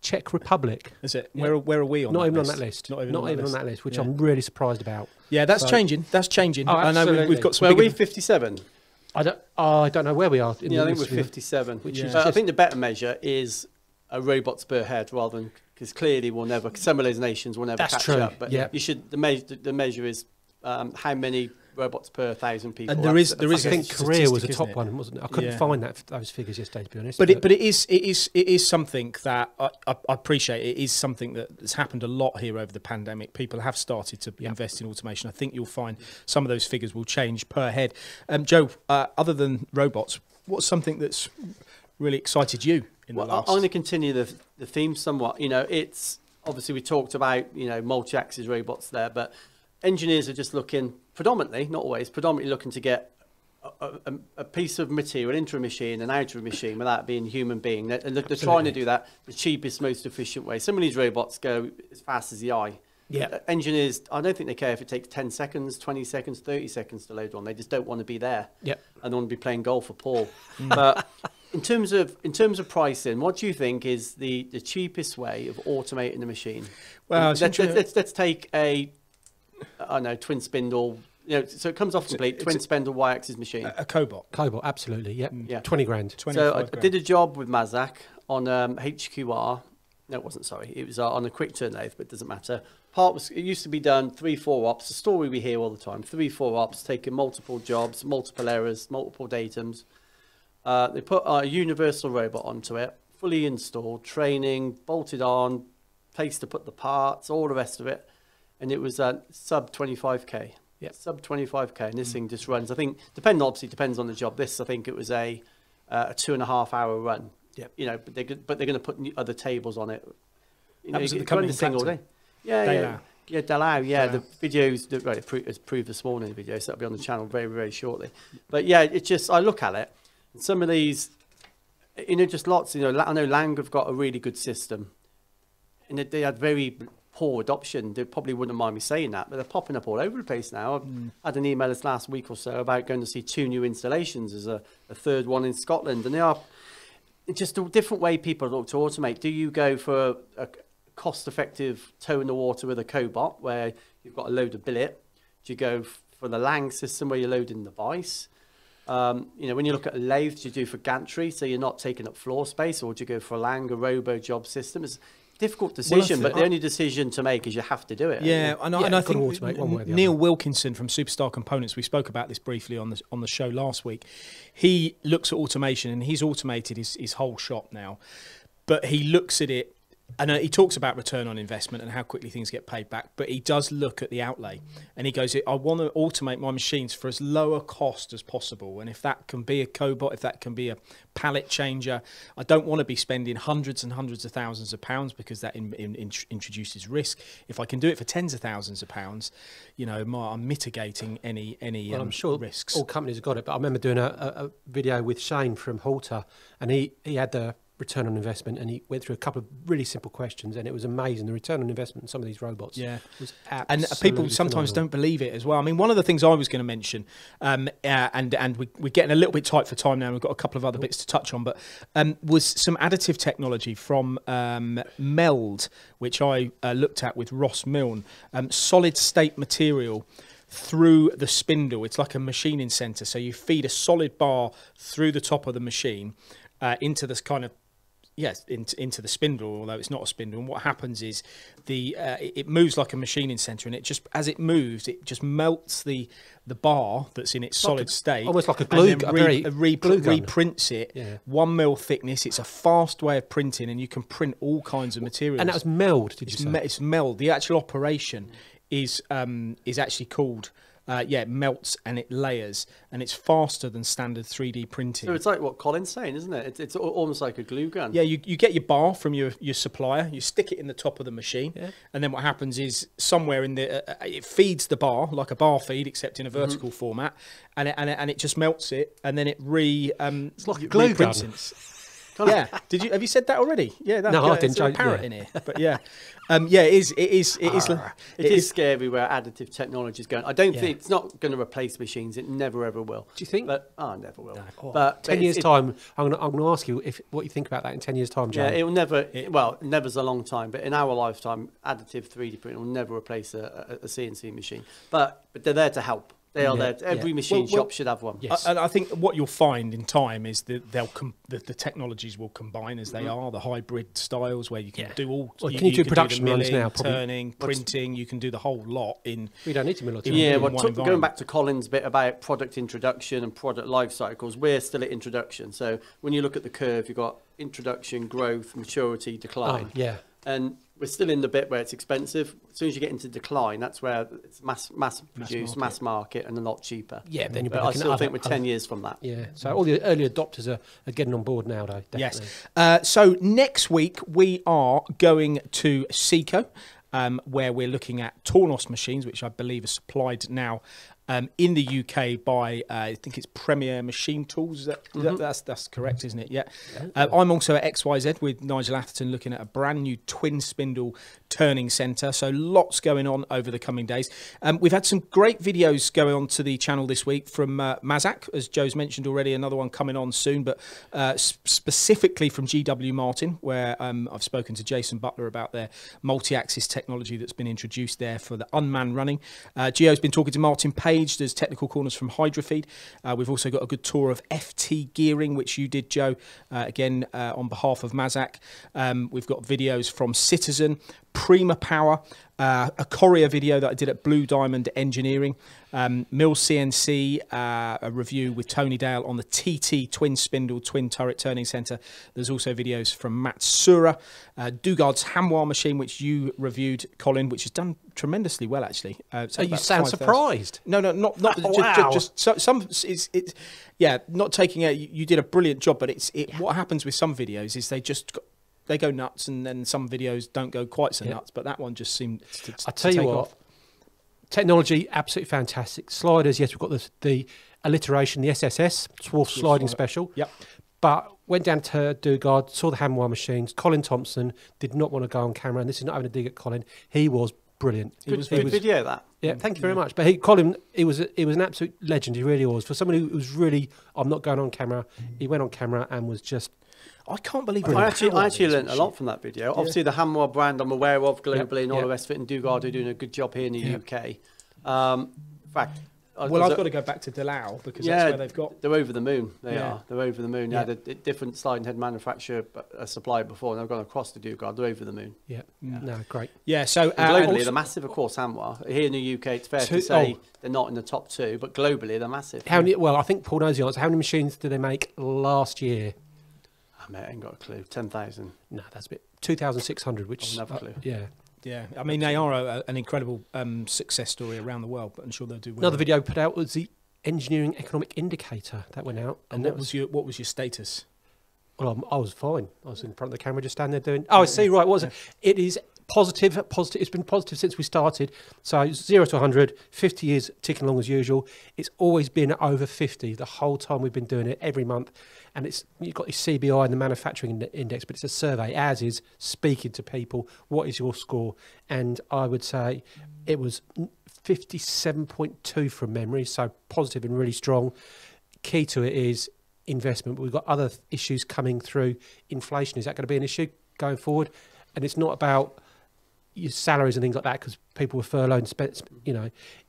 [SPEAKER 3] Czech Republic.
[SPEAKER 1] Is it? Where are we on
[SPEAKER 3] Not
[SPEAKER 1] that
[SPEAKER 3] even
[SPEAKER 1] list?
[SPEAKER 3] on that list.
[SPEAKER 1] Not even
[SPEAKER 3] on that list, which I'm really surprised about.
[SPEAKER 1] Yeah, that's changing. That's changing.
[SPEAKER 3] Oh,
[SPEAKER 1] I know
[SPEAKER 3] absolutely.
[SPEAKER 1] we've got some
[SPEAKER 2] Well,
[SPEAKER 1] bigger...
[SPEAKER 2] we're 57.
[SPEAKER 3] I don't know where we are.
[SPEAKER 2] Yeah, I think we're 57.
[SPEAKER 3] Which is
[SPEAKER 2] I
[SPEAKER 3] just-
[SPEAKER 2] think the better measure is robots per head rather than, because clearly we'll never, some of those nations will never
[SPEAKER 3] That's
[SPEAKER 2] catch
[SPEAKER 3] true,
[SPEAKER 2] up. But
[SPEAKER 3] yeah.
[SPEAKER 2] you should, the measure is how many robots per 1,000 people.
[SPEAKER 1] And there is
[SPEAKER 3] I think
[SPEAKER 1] a
[SPEAKER 3] Korea was a
[SPEAKER 1] statistic,
[SPEAKER 3] top
[SPEAKER 1] isn't it?
[SPEAKER 3] one, wasn't it? I couldn't find those figures yesterday, to be honest.
[SPEAKER 1] But it is something that I appreciate. It is something that has happened a lot here over the pandemic. People have started to invest in automation. I think you'll find some of those figures will change per head. Joe, other than robots, what's something that's really excited you in the last?
[SPEAKER 2] I'm going to continue the theme somewhat. It's obviously we talked about multi-axis robots there, but engineers are just looking predominantly, not always, predominantly looking to get a piece of material into a machine and out of a machine without being a human being. They're trying to do that the cheapest, most efficient way. Some of these robots go as fast as the eye.
[SPEAKER 3] Yeah.
[SPEAKER 2] Engineers, I don't think they care if it takes 10 seconds, 20 seconds, 30 seconds to load one. They just don't want to be there.
[SPEAKER 3] Yep.
[SPEAKER 2] And they want to be playing golf for Paul. But in terms of pricing, what do you think is the cheapest way of automating the machine?
[SPEAKER 1] Well,
[SPEAKER 2] let's take twin spindle. So it comes off complete twin spindle Y-axis machine.
[SPEAKER 1] A cobot.
[SPEAKER 3] Cobot, absolutely. Yep.
[SPEAKER 2] Yeah.
[SPEAKER 3] 20 grand.
[SPEAKER 2] So I did a job with Mazak on HQR. No, it wasn't. Sorry, it was on a quick turn lathe, but it doesn't matter. It used to be done 3-4 ops. The story we hear all the time: 3-4 ops, taking multiple jobs, multiple errors, multiple datums. They put a universal robot onto it, fully installed, training, bolted on, place to put the parts, all the rest of it, and it was sub 25k. Yeah, sub 25k, and this thing just runs. I think depends on the job. This, I think it was a 2.5 hour run. Yeah, but they're going to put other tables on it.
[SPEAKER 1] That was at the
[SPEAKER 2] can run
[SPEAKER 1] company
[SPEAKER 2] the thing all day. Yeah. Delau. Yeah, the videos it's proved this morning. The video, so that'll be on the channel very, very shortly. But yeah, it's just I look at it, and some of these, just lots. I know Lang have got a really good system, and they had very poor adoption. They probably wouldn't mind me saying that, but they're popping up all over the place now. I had an email this last week or so about going to see 2 new installations. There's a third one in Scotland, and they are just a different way people look to automate. Do you go for a cost-effective toe in the water with a cobot where you've got a load of billet? Do you go for the Lang system where you're loading the vice? When you look at a lathe, do you do for gantry so you're not taking up floor space, or do you go for a Lang, a robo job system? It's a difficult decision, but the only decision to make is you have to do it.
[SPEAKER 1] Yeah, and I think
[SPEAKER 3] automate one way or the
[SPEAKER 1] Neil
[SPEAKER 3] other.
[SPEAKER 1] Wilkinson from Superstar Components, we spoke about this briefly on the show last week. He looks at automation, and he's automated his whole shop now, but he looks at it. And he talks about return on investment and how quickly things get paid back, but he does look at the outlay, and he goes, I want to automate my machines for as low a cost as possible. And if that can be a cobot, if that can be a pallet changer, I don't want to be spending hundreds and hundreds of thousands of pounds, because that introduces risk. If I can do it for tens of thousands of pounds, I'm mitigating any
[SPEAKER 3] I'm sure
[SPEAKER 1] risks.
[SPEAKER 3] All companies have got it, but I remember doing a video with Shane from Halter, and he had the return on investment, and he went through a couple of really simple questions, and it was amazing. The return on investment in some of these robots was absolutely
[SPEAKER 1] and people sometimes
[SPEAKER 3] phenomenal.
[SPEAKER 1] don't believe it as well. I mean, one of the things I was going to mention, and we're getting a little bit tight for time now, and we've got a couple of other bits to touch on, but was some additive technology from Meld, which I looked at with Ross Milne, solid state material through the spindle. It's like a machining center, so you feed a solid bar through the top of the machine into this kind of yes, into the spindle, although it's not a spindle. And what happens is it moves like a machining centre, and it just, as it moves, it just melts the bar that's in its solid state,
[SPEAKER 3] almost like a glue gun,
[SPEAKER 1] reprints it. 1 mil thickness. It's a fast way of printing, and you can print all kinds of materials.
[SPEAKER 3] And that was meld. Did you say?
[SPEAKER 1] It's meld. The actual operation is actually called. It melts and it layers, and it's faster than standard 3D printing.
[SPEAKER 2] So it's like what Colin's saying, isn't it? It's almost like a glue gun.
[SPEAKER 1] Yeah, you get your bar from your supplier, you stick it in the top of the machine, and then what happens is somewhere in it feeds the bar like a bar feed, except in a vertical format, and it just melts it, and then it
[SPEAKER 3] it's like a glue gun.
[SPEAKER 1] Yeah, have you said that already? Yeah,
[SPEAKER 3] no, I didn't.
[SPEAKER 1] There's a parrot in here, but yeah. It is
[SPEAKER 2] scary where additive technology is going. I don't think it's not going to replace machines. It never ever will.
[SPEAKER 3] Do you think?
[SPEAKER 2] But never will.
[SPEAKER 3] No. But 10 years time, I'm going to ask you what you think about that in 10 years time, Joe.
[SPEAKER 2] Yeah, it will never. Never's a long time, but in our lifetime, additive 3D printing will never replace a CNC machine. But they're there to help. They are there. Every machine shop should have one.
[SPEAKER 1] Yes. And I think what you'll find in time is that the technologies will combine as they are, the hybrid styles where you can do all.
[SPEAKER 3] Well, can you do production
[SPEAKER 1] milling,
[SPEAKER 3] runs now?
[SPEAKER 1] Turning, printing. You can do the whole lot in.
[SPEAKER 3] We don't need to mill it.
[SPEAKER 2] Yeah, going back to Colin's bit about product introduction and product life cycles, we're still at introduction. So when you look at the curve, you've got introduction, growth, maturity, decline. And we're still in the bit where it's expensive. As soon as you get into decline, that's where it's mass produced, mass market, and a lot cheaper.
[SPEAKER 3] Yeah, then
[SPEAKER 2] I still think we're 10 years from that.
[SPEAKER 3] Yeah, so all the early adopters are getting on board now, though. Definitely.
[SPEAKER 1] Yes. So next week we are going to Seco, where we're looking at Tornos machines, which I believe are supplied now in the UK by I think it's Premier Machine Tools. That's correct, isn't it? Yeah. I'm also at XYZ with Nigel Atherton looking at a brand new twin spindle turning centre. So lots going on over the coming days. We've had some great videos going on to the channel this week from Mazak, as Joe's mentioned already. Another one coming on soon, but specifically from GW Martin, where I've spoken to Jason Butler about their multi-axis technology that's been introduced there for the unmanned running. Gio's been talking to Martin Page. There's technical corners from Hydrofeed. We've also got a good tour of FT gearing, which you did, Joe, again on behalf of Mazak. We've got videos from Citizen, Prima Power, a Courier video that I did at Blue Diamond Engineering, Mill CNC, a review with Tony Dale on the TT twin spindle twin turret turning centre. There's also videos from Matt Sura, Dugard's Hamwar machine, which you reviewed, Colin, which has done tremendously well, actually.
[SPEAKER 3] So you sound surprised.
[SPEAKER 1] No, not just some. It's not taking a. You did a brilliant job, but what happens with some videos is they go nuts, and then some videos don't go quite so nuts. But that one just seemed to
[SPEAKER 3] I tell you what, technology absolutely fantastic. Sliders, yes, we've got the alliteration, the SSS, Swarf Sliding Special.
[SPEAKER 1] Yep.
[SPEAKER 3] But went down to Dugard, saw the Hamwar machines. Colin Thompson did not want to go on camera, and this is not having a dig at Colin. He was brilliant.
[SPEAKER 2] Good video, that.
[SPEAKER 3] Yeah, thank you very much. But Colin, he was an absolute legend. He really was. For someone who was really, I'm not going on camera, he went on camera and was just.
[SPEAKER 1] I can't believe
[SPEAKER 2] I actually learned a lot from that video. Yeah. Obviously, the Hamwar brand I'm aware of globally and all the rest of it, and Dugard are doing a good job here in the UK. In fact,
[SPEAKER 1] I've got to go back to Delau because that's where they've got.
[SPEAKER 2] They're over the moon. They are. They're over the moon.
[SPEAKER 1] Yeah.
[SPEAKER 2] They had a different sliding head manufacturer supplier before, and they've gone across to Dugard. They're over the moon.
[SPEAKER 3] Yeah. No, great.
[SPEAKER 1] Yeah. So
[SPEAKER 2] globally, they're massive, of course. Hamwar here in the UK, it's fair to say they're not in the top 2, but globally they're massive.
[SPEAKER 3] Well, I think Paul knows the answer. How many machines did they make last year?
[SPEAKER 2] I ain't got a clue. 10,000.
[SPEAKER 3] No, that's a bit. 2,600, which.
[SPEAKER 2] I've never a clue.
[SPEAKER 3] Yeah.
[SPEAKER 1] Yeah, I mean, they are an incredible success story around the world, but I'm sure they'll do well.
[SPEAKER 3] Another video put out was the Engineering Economic Indicator that went out.
[SPEAKER 1] And what was your status?
[SPEAKER 3] Well, I was fine. I was in front of the camera, just standing there doing. Oh, I see. Right, what was it? It is positive. It's been positive since we started. So 0 to 100, 50 years ticking along as usual. It's always been over 50 the whole time we've been doing it every month. And you've got your CBI and the manufacturing index, but it's a survey, as is speaking to people. What is your score? And I would say it was 57.2 from memory, so positive and really strong. Key to it is investment, but we've got other issues coming through. Inflation, is that going to be an issue going forward? And it's not about your salaries and things like that, because people were furloughed and spent,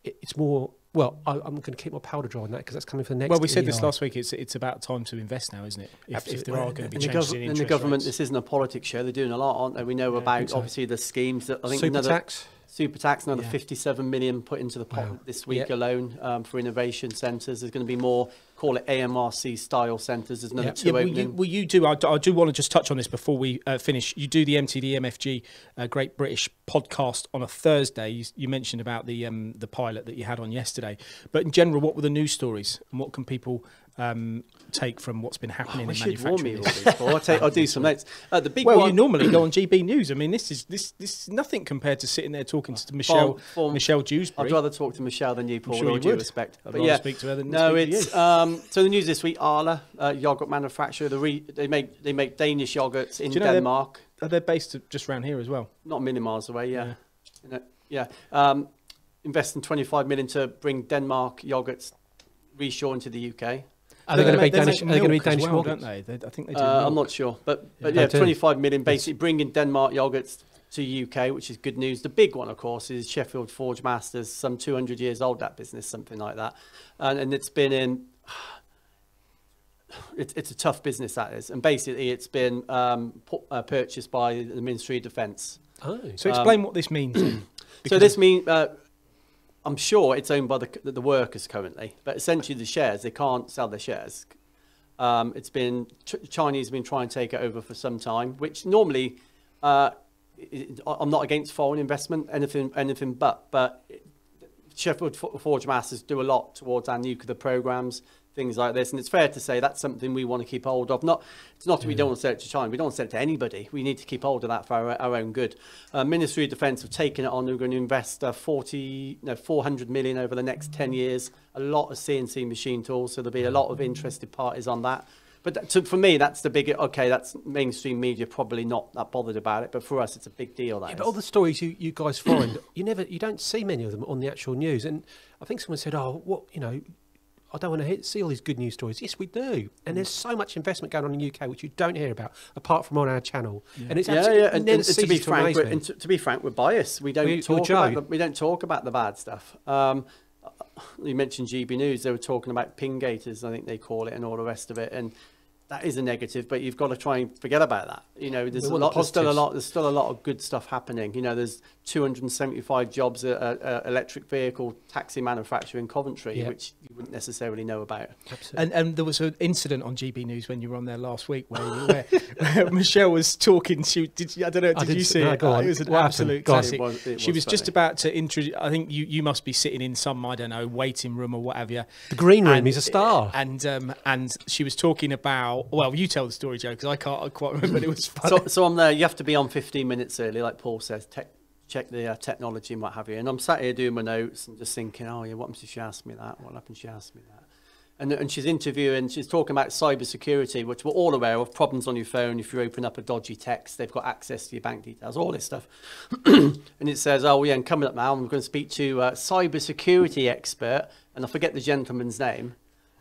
[SPEAKER 3] it's more Well, I'm going to keep my powder dry on that because that's coming for the next.
[SPEAKER 1] Well, we said this
[SPEAKER 3] EI.
[SPEAKER 1] last week. It's about time to invest now, isn't it? If there are going to be
[SPEAKER 2] And
[SPEAKER 1] changes in interest
[SPEAKER 2] the government,
[SPEAKER 1] rates.
[SPEAKER 2] this isn't a politics show. They're doing a lot, aren't they? We know about obviously the schemes that I think
[SPEAKER 3] Super tax.
[SPEAKER 2] Super tax, another 57 million put into the pot this week alone for innovation centres. There's going to be more, call it AMRC style centres. There's another two opening.
[SPEAKER 1] Well, you do. I do want to just touch on this before we finish. You do the MTD MFG Great British podcast on a Thursday. You mentioned about the pilot that you had on yesterday. But in general, what were the news stories and what can people take from what's been happening in manufacturing?
[SPEAKER 2] I'll do some notes. The big
[SPEAKER 1] well,
[SPEAKER 2] one,
[SPEAKER 1] you normally go on GB News. I mean, this is nothing compared to sitting there talking to Michelle Dewsbury.
[SPEAKER 2] I'd rather talk to Michelle than you, Paul.
[SPEAKER 1] Sure,
[SPEAKER 2] with all due respect.
[SPEAKER 1] I'd rather speak to her than
[SPEAKER 2] no,
[SPEAKER 1] speak
[SPEAKER 2] it's
[SPEAKER 1] to you.
[SPEAKER 2] so the news this week. Arla, yogurt manufacturer. They make Danish yogurts in Denmark.
[SPEAKER 1] They're based just around here as well.
[SPEAKER 2] Not a million miles away. Yeah. Investing 25 million to bring Denmark yogurts reshore into the UK.
[SPEAKER 3] Are they going to be Danish? Are they going to be Danish
[SPEAKER 1] well,
[SPEAKER 3] yogurts?
[SPEAKER 1] don't they? I think they do.
[SPEAKER 2] I'm not sure, but 25 million basically bringing Denmark yogurts to UK, which is good news. The big one, of course, is Sheffield Forge Masters, some 200 years old, that business, something like that, and it's been in. It's a tough business, that is, and basically it's been purchased by the Ministry of Defence.
[SPEAKER 1] Oh. So explain what this means.
[SPEAKER 2] So this means. I'm sure it's owned by the workers currently, but essentially the shares, they can't sell their shares. It's been Chinese have been trying to take it over for some time, which normally I'm not against foreign investment, anything but Sheffield Forge Masters do a lot towards our nuclear programs, things like this, and it's fair to say that's something we want to keep hold of. It's not that we don't want to sell it to China, we don't want to sell it to anybody. We need to keep hold of that for our own good. Ministry of Defence have taken it on. They're going to invest 400 million over the next 10 years. A lot of CNC machine tools, so there'll be a lot of interested parties on that. But for me, that's the big. Okay, that's mainstream media probably not that bothered about it, but for us, it's a big deal. But
[SPEAKER 3] all the stories you guys find, you don't see many of them on the actual news. And I think someone said, I don't want to see all these good news stories. Yes, we do. And there's so much investment going on in the UK which you don't hear about, apart from on our channel. Yeah. And it's absolutely
[SPEAKER 2] and to be frank, we're biased. We don't talk about the bad stuff. You mentioned GB News. They were talking about ping gators, I think they call it, and all the rest of it. And that is a negative, but you've got to try and forget about that. There's still a lot of good stuff happening. There's 275 jobs at electric vehicle taxi manufacturer in Coventry, which you wouldn't necessarily know about.
[SPEAKER 1] Absolutely. And there was an incident on GB News when you were on there last week where Michelle was talking. Did you see it? It was an absolute classic. She was just about to introduce. I think you must be sitting in some, I don't know, waiting room or what have you.
[SPEAKER 3] The green room is a star.
[SPEAKER 2] And
[SPEAKER 1] she was talking about. Well, you tell the story, Joe, because I can't quite remember. But it was fun.
[SPEAKER 2] So I'm there. You have to be on 15 minutes early, like Paul says. Check the technology and what have you. And I'm sat here doing my notes and just thinking, what happens if she asked me that? What happens if she asked me that? And she's interviewing, she's talking about cyber security, which we're all aware of, problems on your phone. If you open up a dodgy text, they've got access to your bank details, all this stuff. And it says, and coming up now, I'm going to speak to a cyber security expert, and I forget the gentleman's name,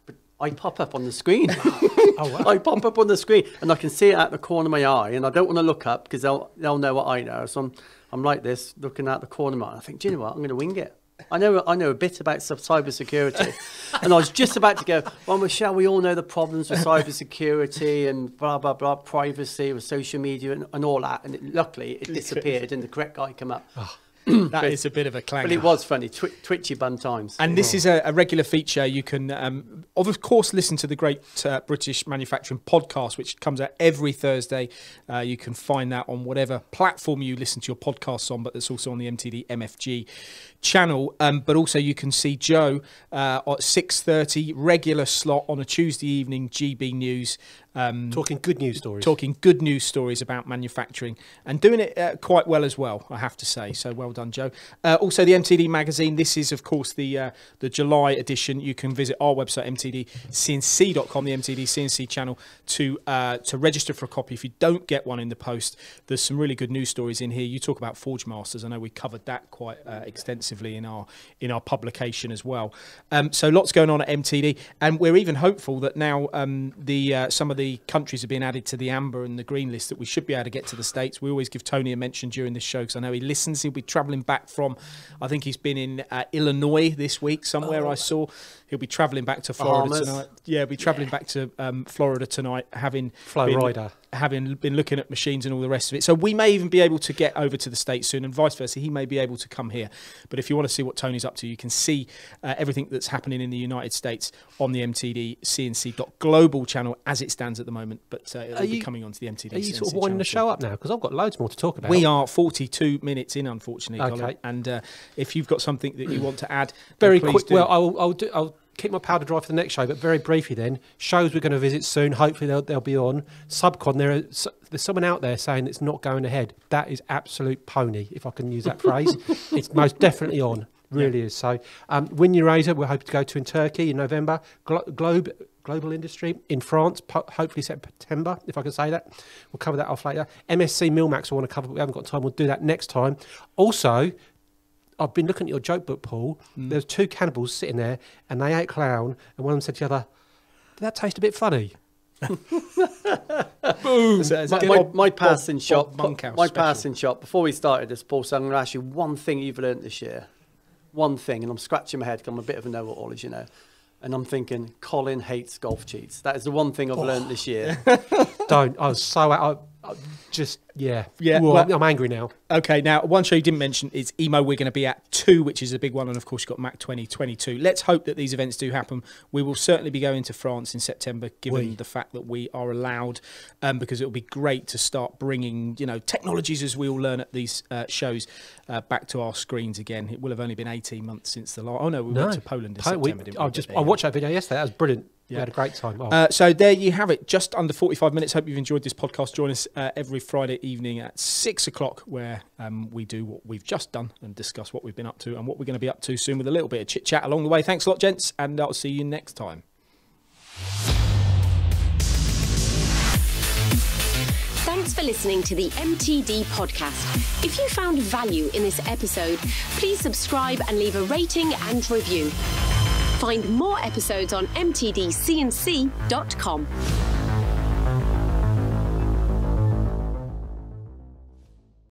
[SPEAKER 2] but I pop up on the screen. Wow. I pop up on the screen, and I can see it at the corner of my eye, and I don't want to look up because they'll know what I know. So I'm like this, looking at the corner of my eye. I think, do you know what? I'm going to wing it. I know a bit about cyber security, and I was just about to go. Well, Michelle, we all know the problems with cyber security and blah blah blah, privacy with social media and all that. And luckily, it disappeared, and the correct guy came up.
[SPEAKER 1] Oh. That is a bit of a clanger.
[SPEAKER 2] But it was funny, twitchy bun times.
[SPEAKER 1] And this is a regular feature. You can, of course, listen to the Great British Manufacturing Podcast, which comes out every Thursday. You can find that on whatever platform you listen to your podcasts on, but it's also on the MTD MFG channel. But also you can see Joe at 6:30, regular slot on a Tuesday evening, GB News.
[SPEAKER 3] Talking good news stories.
[SPEAKER 1] Talking good news stories about manufacturing and doing it quite well as well, I have to say. So well done, Joe. Also, the MTD magazine. This is, of course, the July edition. You can visit our website, mtdcnc.com, the MTDCNC channel, to register for a copy. If you don't get one in the post, there's some really good news stories in here. You talk about Forge Masters. I know we covered that quite extensively in our publication as well. So lots going on at MTD, and we're even hopeful that now some of the countries have been added to the amber and the green list, that we should be able to get to the States. We always give Tony a mention during this show because I know he listens. He'll be travelling travelling back from, I think he's been in Illinois this week somewhere. I saw he'll be travelling back to Florida
[SPEAKER 2] Bahamas.
[SPEAKER 1] tonight. Yeah, he'll be travelling back to Florida tonight, having been looking at machines and all the rest of it. So we may even be able to get over to the States soon, and vice versa. He may be able to come here. But if you want to see what Tony's up to, you can see everything that's happening in the United States on the MTDCNC.global channel as it stands at the moment. But it'll be coming onto the MTDCNC.
[SPEAKER 3] Are you sort of winding the show up now? Because I've got loads more to talk about.
[SPEAKER 1] We are 42 minutes in, unfortunately,
[SPEAKER 3] okay.
[SPEAKER 1] Colin. And if you've got something that you want to add,
[SPEAKER 3] very
[SPEAKER 1] please
[SPEAKER 3] quick.
[SPEAKER 1] do.
[SPEAKER 3] Well, I'll keep my powder dry for the next show, but very briefly then, shows we're going to visit soon. Hopefully they'll be on. Subcon, there's someone out there saying it's not going ahead. That is absolute pony, if I can use that phrase. It's most definitely on. Really is. So Win Your Razor, we're hoping to go to in Turkey in November. Global Industry in France, hopefully September, if I can say that. We'll cover that off later. MSC Milmax I want to cover, but we haven't got time. We'll do that next time. Also, I've been looking at your joke book, Paul. There's two cannibals sitting there, and they ate clown, and one of them said to the other, "Did that taste a bit funny?"
[SPEAKER 1] Boom!
[SPEAKER 2] My passing shot. My passing shot. Before we started this, Paul, so I'm going to ask you one thing you've learnt this year. One thing, and I'm scratching my head because I'm a bit of a know-it-all, as you know. And I'm thinking, Colin hates golf cheats. That is the one thing I've learnt this year.
[SPEAKER 3] Don't. I was so out. Yeah.
[SPEAKER 1] Well,
[SPEAKER 3] I'm angry now.
[SPEAKER 1] Okay, now one show you didn't mention is EMO. We're going to be at 2, which is a big one, and of course you've got Mac 2022. Let's hope that these events do happen. We will certainly be going to France in September, given the fact that we are allowed, because it will be great to start bringing, technologies as we all learn at these shows back to our screens again. It will have only been 18 months since the last. Oh no, we went to Poland in September.
[SPEAKER 3] I watched that video yesterday. That was brilliant. We had a great time.
[SPEAKER 1] So there you have it, just under 45 minutes. Hope you've enjoyed this podcast. Join us every Friday evening at 6 o'clock, where we do what we've just done and discuss what we've been up to and what we're going to be up to soon, with a little bit of chit chat along the way. Thanks a lot, gents, and I'll see you next time.
[SPEAKER 4] Thanks for listening to the MTD podcast. If you found value in this episode, please subscribe and leave a rating and review. Find more episodes on mtdcnc.com.